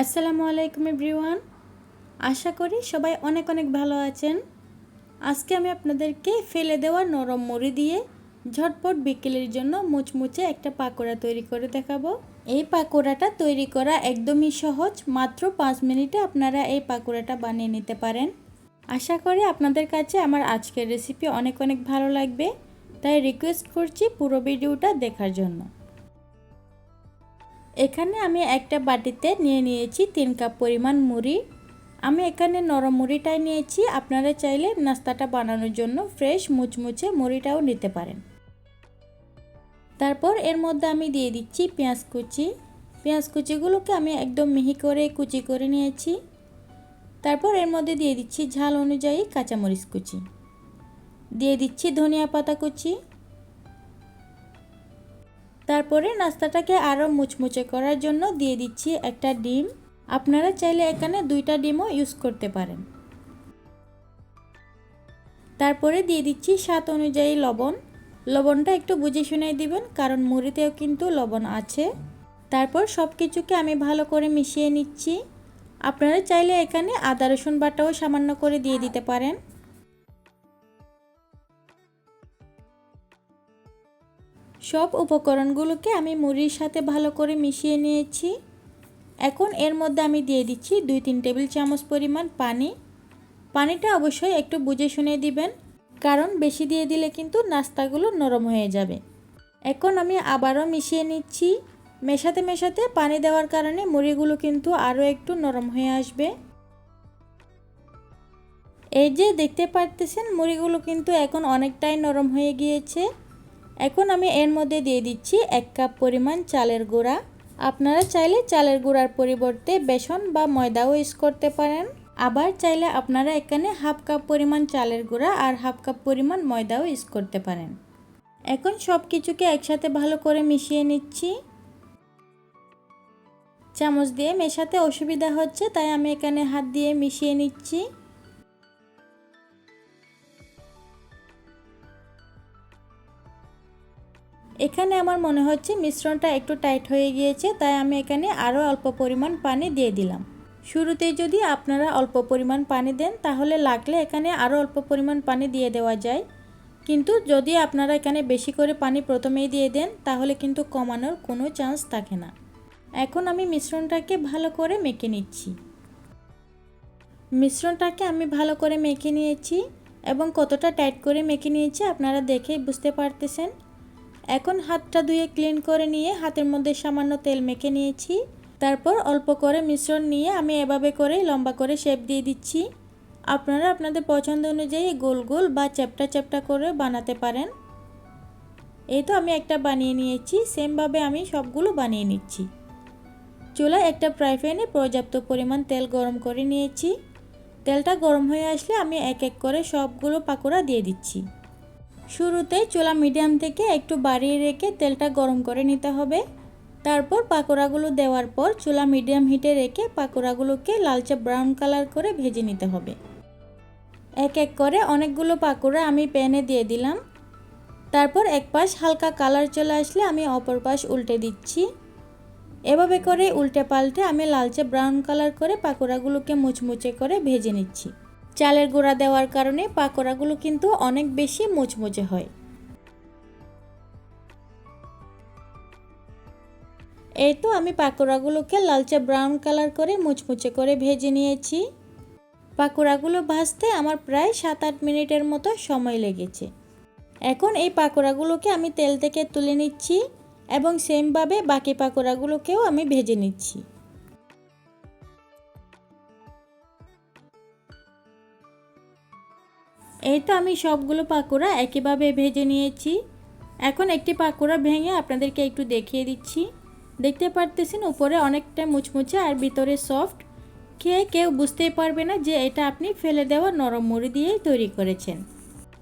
আসসালামু আলাইকুম এভরিওয়ান। আশা করি সবাই অনেক অনেক ভালো আছেন। আজকে আমি আপনাদেরকে ফেলে দেওয়া নরম মুড়ি দিয়ে ঝটপট বিকেলের জন্য মুচমুচে একটা পাকোড়া তৈরি করে দেখাবো। এই পাকোড়াটা তৈরি করা একদমই সহজ, মাত্র 5 মিনিটে আপনারা এই পাকোড়াটা বানিয়ে নিতে পারেন। আশা করি আপনাদের কাছে আমার আজকের রেসিপি অনেক অনেক ভালো লাগবে, তাই রিকোয়েস্ট করছি পুরো ভিডিওটা দেখার জন্য। এখানে আমি একটা বাটিতে নিয়ে নিয়েছি 3 কাপ পরিমাণ মুড়ি। আমি এখানে নরম মুড়িটাই নিয়েছি, আপনারা চাইলে নাস্তাটা বানানোর জন্য ফ্রেশ মুচমুচে মুড়িটাও নিতে পারেন। তারপর এর মধ্যে আমি দিয়ে দিচ্ছি পেঁয়াজ কুচি। পেঁয়াজ কুচিগুলোকে আমি একদম মিহি করে কুচি করে নিয়েছি। তারপর এর মধ্যে দিয়ে দিচ্ছি ঝাল অনুযায়ী কাঁচামরিচ কুচি, দিয়ে দিচ্ছি ধনিয়া পাতা কুচি। তারপরে নাস্তাটাকে আরও মুচমুচে করার জন্য দিয়ে দিচ্ছি একটা ডিম। আপনারা চাইলে এখানে 2টা ডিমও ইউজ করতে পারেন। তারপরে দিয়ে দিচ্ছি স্বাদ অনুযায়ী লবণ। লবণটা একটু বুঝে শুনে দিবেন, কারণ মুড়িতেও কিন্তু লবণ আছে। তারপর সব কিছুকে আমি ভালো করে মিশিয়ে নিচ্ছি। আপনারা চাইলে এখানে আদা রসুন বাটাও সামান্য করে দিয়ে দিতে পারেন। সব উপকরণগুলোকে আমি মুড়ির সাথে ভালো করে মিশিয়ে নিয়েছি। এখন এর মধ্যে আমি দিয়ে দিচ্ছি 2-3 টেবিল চামচ পরিমাণ পানি। পানিটা অবশ্যই একটু বুঝে শুনে দিবেন, কারণ বেশি দিয়ে দিলে কিন্তু নাস্তাগুলো নরম হয়ে যাবে। এখন আমি আবারও মিশিয়ে নিচ্ছি। মেশাতে মেশাতে পানি দেওয়ার কারণে মুড়িগুলো কিন্তু আরও একটু নরম হয়ে আসবে। এই যে দেখতে পারতেছেন, মুড়িগুলো কিন্তু এখন অনেকটাই নরম হয়ে গিয়েছে। এখন আমি এর মধ্যে দিয়ে দিচ্ছি 1 কাপ পরিমাণ চালের গুঁড়া। আপনারা চাইলে চালের গুঁড়ার পরিবর্তে বেসন বা ময়দাও ইউজ করতে পারেন। আবার চাইলে আপনারা এখানে 1/2 কাপ পরিমাণ চালের গুঁড়া আর 1/2 কাপ পরিমাণ ময়দাও ইউজ করতে পারেন। এখন সব কিছুকে একসাথে ভালো করে মিশিয়ে নিচ্ছি। চামচ দিয়ে মেশাতে অসুবিধা হচ্ছে, তাই আমি এখানে হাত দিয়ে মিশিয়ে নিচ্ছি। এখানে আমার মনে হচ্ছে মিশ্রণটা একটু টাইট হয়ে গিয়েছে, তাই আমি এখানে আরও অল্প পরিমাণ পানি দিয়ে দিলাম। শুরুতেই যদি আপনারা অল্প পরিমাণ পানি দেন, তাহলে লাগলে এখানে আরও অল্প পরিমাণ পানি দিয়ে দেওয়া যায়। কিন্তু যদি আপনারা এখানে বেশি করে পানি প্রথমেই দিয়ে দেন, তাহলে কিন্তু কমানোর কোনো চান্স থাকে না। এখন আমি মিশ্রণটাকে ভালো করে মেখে নিচ্ছি। মিশ্রণটাকে আমি ভালো করে মেখে নিয়েছি এবং কতটা টাইট করে মেখে নিয়েছি আপনারা দেখেই বুঝতে পারতেছেন। এখন হাতটা ধুয়ে ক্লিন করে নিয়ে হাতের মধ্যে সামান্য তেল মেখে নিয়েছি। তারপর অল্প করে মিশ্রণ নিয়ে আমি এভাবে করে লম্বা করে শেপ দিয়ে দিচ্ছি। আপনারা আপনাদের পছন্দ অনুযায়ী গোল গোল বা চ্যাপ্টা চ্যাপ্টা করে বানাতে পারেন। এই তো আমি একটা বানিয়ে নিয়েছি, সেমভাবে আমি সবগুলো বানিয়ে নিচ্ছি। চুলায় একটা ফ্রাই প্যানে পর্যাপ্ত পরিমাণ তেল গরম করে নিয়েছি। তেলটা গরম হয়ে আসলে আমি এক এক করে সবগুলো পাকোড়া দিয়ে দিচ্ছি। শুরুতে চুলা মিডিয়াম থেকে একটু বাড়িয়ে রেখে তেলটা গরম করে নিতে হবে। তারপর পাকোড়াগুলো দেওয়ার পর চুলা মিডিয়াম হিটে রেখে পাকোড়াগুলোকে লালচে ব্রাউন কালার করে ভেজে নিতে হবে। এক এক করে অনেকগুলো পাকোড়া আমি প্যানে দিয়ে দিলাম। তারপর এক পাশ হালকা কালার চলে আসলে আমি অপর পাশ উল্টে দিচ্ছি। এভাবে করে উল্টে পাল্টে আমি লালচে ব্রাউন কালার করে পাকোড়াগুলোকে মুচমুচে করে ভেজে নিচ্ছি। চালের গুঁড়া দেওয়ার কারণে পাকোড়াগুলো কিন্তু অনেক বেশি মুচমুচে হয়। এই তো আমি পাকোড়াগুলোকে লালচে ব্রাউন কালার করে মুচমুচে করে ভেজে নিয়েছি। পাকোড়াগুলো ভাজতে আমার প্রায় 7-8 মিনিটের মতো সময় লেগেছে। এখন এই পাকোড়াগুলোকে আমি তেল থেকে তুলে নিচ্ছি এবং সেমভাবে বাকি পাকোড়াগুলোকেও আমি ভেজে নিচ্ছি। এই তো আমি সবগুলো পাকোড়া একইভাবে ভেজে নিয়েছি। এখন একটি পাকোড়া ভেঙে আপনাদেরকে একটু দেখিয়ে দিচ্ছি। দেখতে পারতেছেন উপরে অনেকটা মুচমুচে আর ভিতরে সফট। খেয়ে কেউ বুঝতেই পারবে না যে এটা আপনি ফেলে দেওয়া নরম মুড়ি দিয়েই তৈরি করেছেন।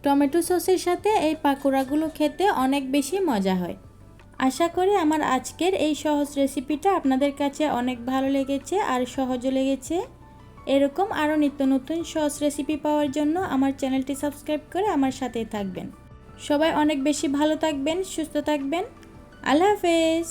টমেটো সসের সাথে এই পাকোড়াগুলো খেতে অনেক বেশি মজা হয়। আশা করি আমার আজকের এই সহজ রেসিপিটা আপনাদের কাছে অনেক ভালো লেগেছে আর সহজও লেগেছে। এরকম আরও নিত্য নতুন সহজ রেসিপি পাওয়ার জন্য আমার চ্যানেলটি সাবস্ক্রাইব করে আমার সাথেই থাকবেন। সবাই অনেক বেশি ভালো থাকবেন, সুস্থ থাকবেন। আল্লাহ হাফেজ।